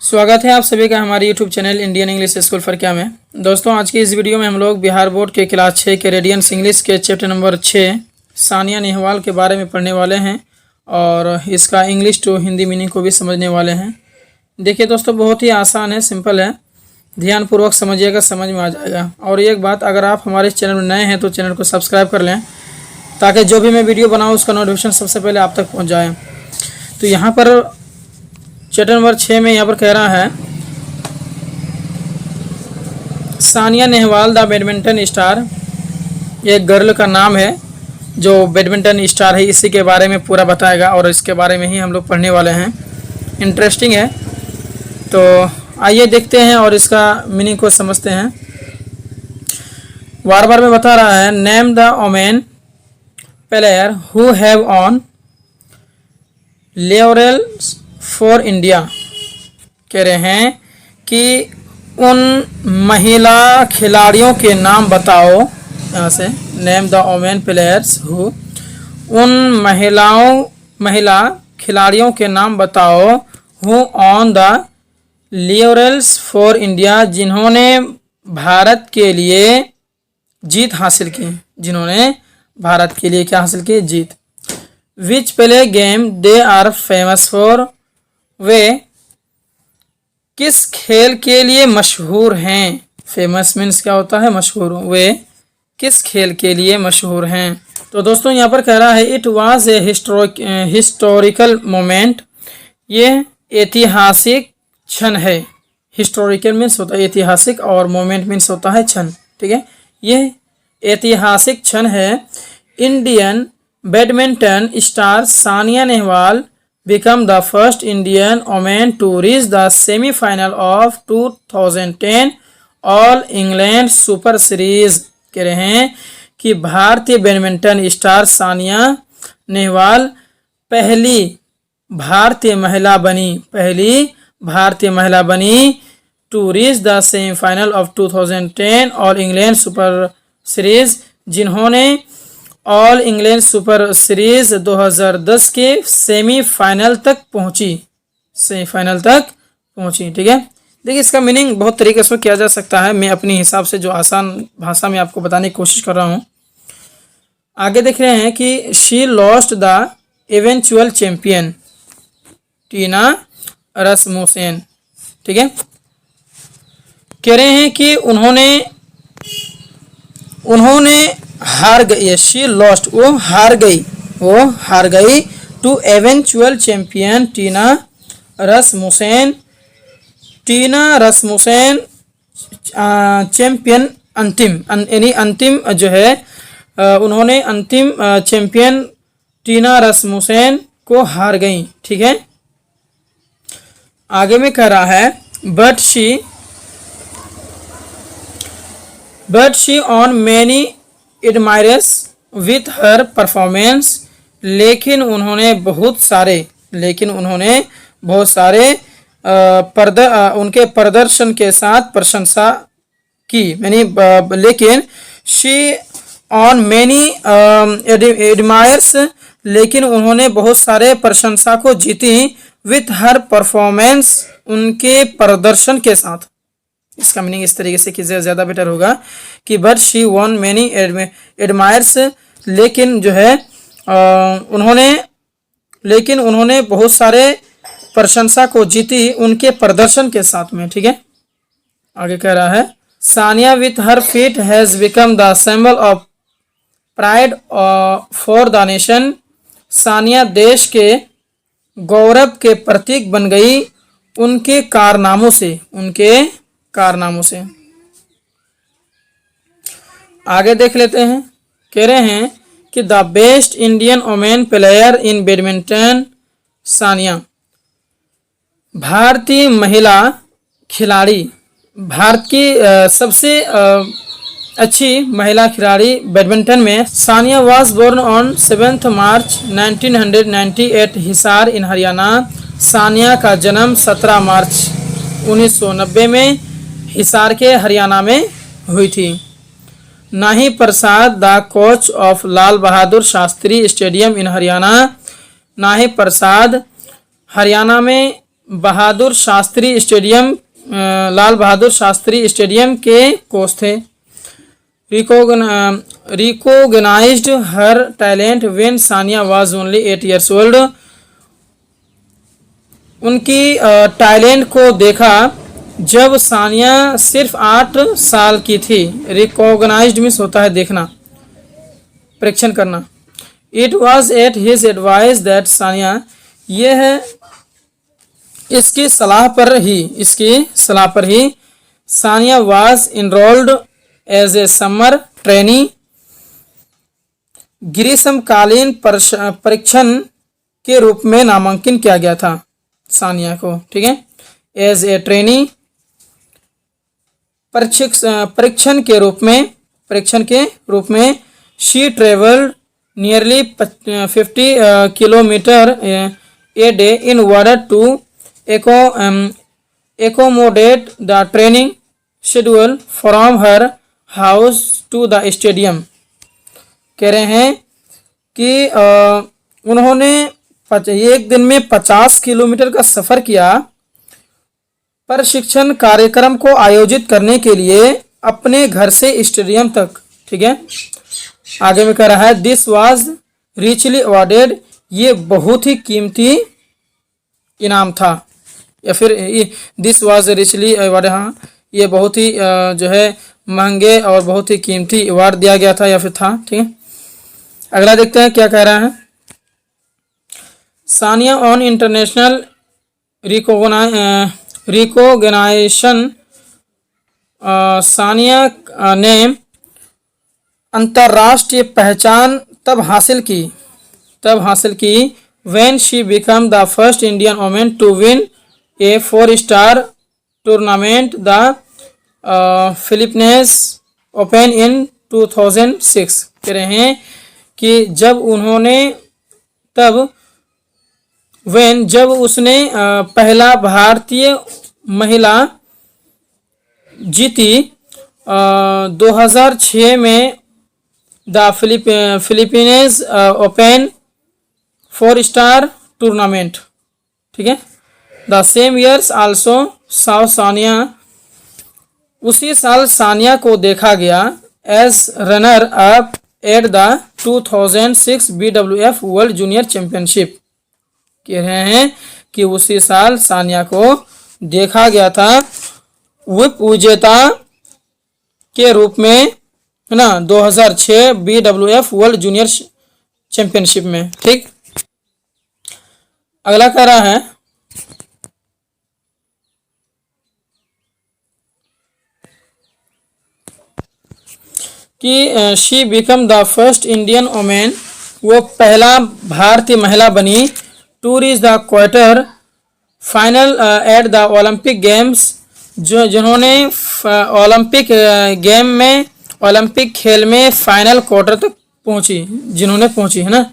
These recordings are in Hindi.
स्वागत है आप सभी का हमारे YouTube channel Indian English school Farakya में। दोस्तों आज की इस वीडियो में हम लोग बिहार बोर्ड के क्लास 6 के रेडियंस इंग्लिश के चैप्टर नंबर 6 सानिया नेहवाल के बारे में पढ़ने वाले हैं और इसका इंग्लिश टू हिंदी मीनिंग को भी समझने वाले हैं। देखिए दोस्तों, बहुत ही आसान है, सिंपल है, ध्यानपूर्वक समझिएगा, समझ में आ जाएगा। और एक बात, अगर आप हमारे चैनल में नए हैं तो चैनल को सब्सक्राइब कर लें ताकि जो भी मैं वीडियो बनाऊँ उसका नोटिफिकेशन सबसे पहले आप तक पहुँच जाए। तो यहाँ पर चैप्टर नंबर 6 में यहाँ पर कह रहा है Sania Nehwal the badminton star, ये गर्ल का नाम है जो बैडमिंटन स्टार है, इसी के बारे में पूरा बताएगा और इसके बारे में ही हम लोग पढ़ने वाले हैं। इंटरेस्टिंग है, तो आइए देखते हैं और इसका मीनिंग को समझते हैं। बार बार में बता रहा है, name the women player who have on laurels for India. कह रहे हैं कि उन महिला खिलाड़ियों के नाम बताओ। यहाँ से name the women players who, उन महिला खिलाड़ियों के नाम बताओ who on the laurels for India, जिन्होंने भारत के लिए जीत हासिल की, जिन्होंने भारत के लिए क्या हासिल की, जीत। Which play game they are famous for, वे किस खेल के लिए मशहूर हैं। फेमस मीन्स क्या होता है, मशहूर। वे किस खेल के लिए मशहूर हैं। तो दोस्तों यहाँ पर कह रहा है it was a historical moment, ये ऐतिहासिक क्षण है। हिस्टोरिकल मीन्स होता है ऐतिहासिक और मोमेंट मीन्स होता है क्षण, ठीक है। ये ऐतिहासिक क्षण है। Indian badminton star Sania Nehwal become the first Indian woman to reach the semi-final of 2010 All England Super Series। कह रहे हैं कि भारतीय बैडमिंटन स्टार सानिया नेहवाल पहली भारतीय महिला बनी to reach the semifinal of 2010 all England super series, जिन्होंने ऑल इंग्लैंड सुपर सीरीज 2010 के सेमीफाइनल तक पहुंची, ठीक है। देखिए इसका मीनिंग बहुत तरीके से किया जा सकता है, मैं अपने हिसाब से जो आसान भाषा में आपको बताने की कोशिश कर रहा हूं। आगे देख रहे हैं कि she lost the eventual champion Tina Rasmussen, ठीक है। कह रहे हैं कि उन्होंने हार गई, शी लॉस्ट, वो हार गई टू एवेंचुअल चैंपियन टीना रसमुसेन चैंपियन अंतिम जो है, उन्होंने अंतिम चैंपियन टीना रसमुसेन को हार गई, ठीक है। आगे में कह रहा है but she on many admires with her performance, लेकिन उन्होंने बहुत सारे उनके प्रदर्शन के साथ प्रशंसा की। लेकिन शी ऑन मैनी एडमायर्स, लेकिन उन्होंने बहुत सारे प्रशंसा को जीती विथ हर परफॉर्मेंस, उनके प्रदर्शन के साथ। इसका मीनिंग इस तरीके से कि ज़्यादा बेटर होगा कि but she von many admires, लेकिन जो है उन्होंने बहुत सारे प्रशंसा को जीती उनके प्रदर्शन के साथ में, ठीक है। आगे कह रहा है Sania with her feet has become the symbol of pride for the nation, Sania देश के गौरव के प्रतीक बन गई उनके कारनामों से। आगे देख लेते हैं। कह रहे हैं कि the best Indian women player in badminton Sania, भारतीय महिला खिलाड़ी, भारत की सबसे अच्छी महिला खिलाड़ी बैडमिंटन में सानिया वाज बोर्न ऑन 7 मार्च 1998 हिसार इन हरियाणा। सानिया का जन्म 17 मार्च 1990 में हिसार के हरियाणा में हुई थी। Nahi Prasad the coach of Lal Bahadur Shastri stadium in Haryana, Nahi Prasad Haryana में बहादुर शास्त्री स्टेडियम लाल बहादुर शास्त्री स्टेडियम के कोच थे। Recognised her talent when Sania was only 8 years old। उनकी टैलेंट को देखा जब सानिया सिर्फ 8 साल की थी। रिकॉग्नाइज्ड मीन्स होता है देखना, परीक्षण करना। It was at his advice that Sania, ये है इसकी सलाह पर ही Sania was enrolled as a summer trainee. ग्रीष्मकालीन परीक्षण के रूप में नामांकन किया गया था सानिया को, ठीक है, एज ए ट्रेनी परीक्षण के रूप में she travelled nearly 50 kilometre a day in order to accommodate the training schedule from her house to the stadium। कह रहे हैं कि उन्होंने एक दिन में 50 किलोमीटर का सफ़र किया प्रशिक्षण कार्यक्रम को आयोजित करने के लिए अपने घर से स्टेडियम तक, ठीक है। आगे में कह रहा है दिस वाज रिचली अवॉर्डेड, ये बहुत ही कीमती इनाम था, या फिर दिस वाज रिचली अवार्ड, हाँ ये बहुत ही जो है महंगे और बहुत ही कीमती अवार्ड दिया गया था या फिर था, ठीक है। अगला देखते हैं क्या कह रहा है। Sania on international recognition, Sania ने अंतर्राष्ट्रीय पहचान तब हासिल की when she became the first Indian woman to win a 4-star tournament, the Philippines Open in 2006। कह रहे हैं कि जब उसने पहला भारतीय महिला जीती 2006 में the Philippines open 4-star tournament, ठीक है। द सेम ईयर्स आल्सो साउ सानिया, उसी साल सानिया को देखा गया as runner up at the 2006 BWF world junior championship. कह रहे हैं कि उसी साल सानिया को देखा गया था विप विजेता के रूप में, है ना, 2006 BWF वर्ल्ड जूनियर चैंपियनशिप में, ठीक। अगला कह रहा है कि she became the first Indian women, वो पहला भारतीय महिला बनी to reach the quarter final at the Olympic games, जिन्होंने ओलंपिक खेल में फाइनल क्वार्टर तक पहुंची, है ना।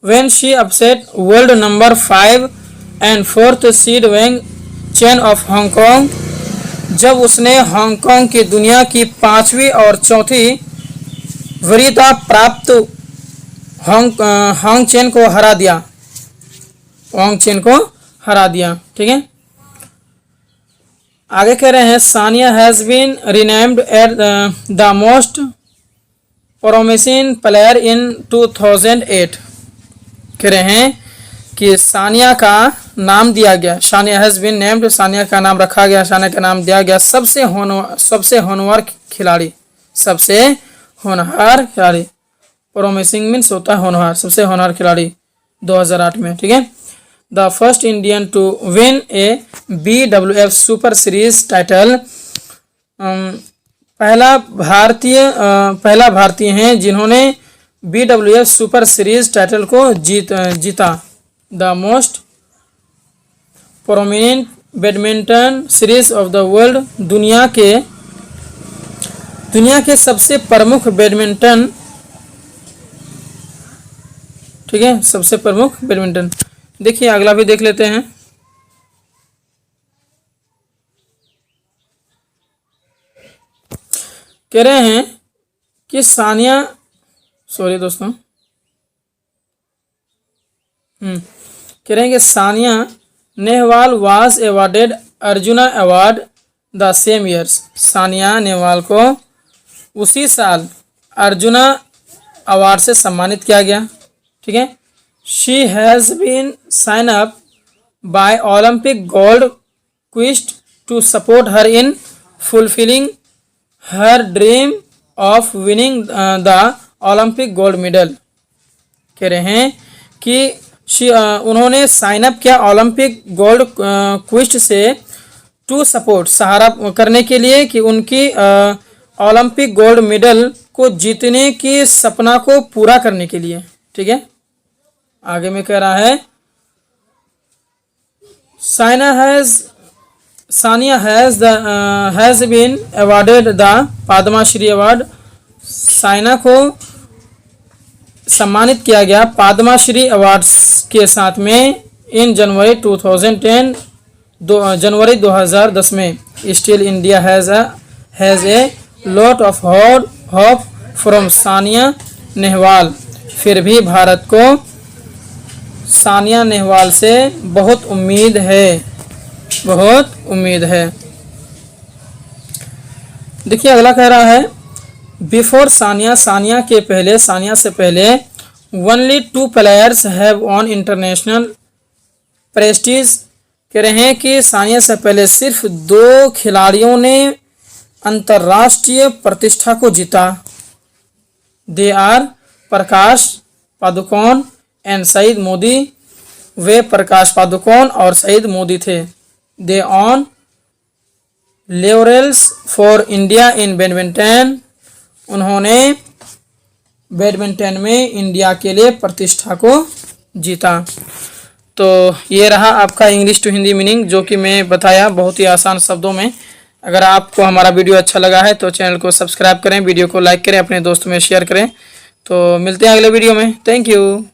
When she upset world number 5 and 4th seed Wang Chen of Hong Kong, जब उसने हांगकांग की दुनिया की 5वीं और 4थी वरीयता प्राप्त हांग चेन को हरा दिया, ठीक है। आगे कह रहे हैं Sania has been renamed at the most promising player in 2008। कह रहे हैं कि सानिया का नाम दिया गया, Sania has been named, Sania का नाम रखा गया, सानिया का नाम दिया गया सबसे होनहार खिलाड़ी, प्रोमिसिंग मीन्स होता है होनहार, सबसे होनहार खिलाड़ी 2008 में, ठीक है। The first Indian to win a BWF super series title, पहला भारतीय हैं जिन्होंने BWF सुपर सीरीज टाइटल को जीता। The most prominent badminton series of the world, दुनिया के सबसे प्रमुख बैडमिंटन, ठीक है, सबसे प्रमुख बैडमिंटन। देखिए अगला भी देख लेते हैं। कह रहे हैं कि सानिया, सॉरी दोस्तों, कह रहे हैं कि Sania Nehwal was awarded arjuna award the same years. Sania Nehwal को उसी साल अर्जुना अवार्ड से सम्मानित किया गया। ठीक है। She has been sign up by Olympic Gold Quest to support her in fulfilling her dream of winning the Olympic gold medal. कह रहे हैं कि उन्होंने साइन अप किया ओलंपिक गोल्ड क्विस्ट से टू सपोर्ट, सहारा करने के लिए कि उनकी ओलंपिक गोल्ड मेडल को जीतने की सपना को पूरा करने के लिए। ठीक है। आगे में कह रहा है Sania has been awarded the Padma Shri award. Saina को सम्मानित किया गया पद्मश्री अवार्ड्स के साथ में इन जनवरी 2010 में। Still India has a lot of hope from Sania Nehwal. फिर भी भारत को सानिया नेहवाल से बहुत उम्मीद है, बहुत उम्मीद है। देखिए अगला कह रहा है बिफोर सानिया, सानिया के पहले, सानिया से पहले only 2 players have on international Prestige. कह रहे हैं कि सानिया से पहले सिर्फ 2 खिलाड़ियों ने अंतर्राष्ट्रीय प्रतिष्ठा को जीता। They are Prakash Padukone and Syed Modi. वे प्रकाश पादुकोण और सईद मोदी थे। They on laurels for India in badminton. उन्होंने बैडमिंटन में इंडिया के लिए प्रतिष्ठा को जीता। तो ये रहा आपका इंग्लिश टू हिंदी मीनिंग, जो कि मैं बताया बहुत ही आसान शब्दों में। अगर आपको हमारा वीडियो अच्छा लगा है तो चैनल को सब्सक्राइब करें, वीडियो को लाइक करें, अपने दोस्तों में शेयर करें। तो मिलते हैं अगले वीडियो में। Thank you.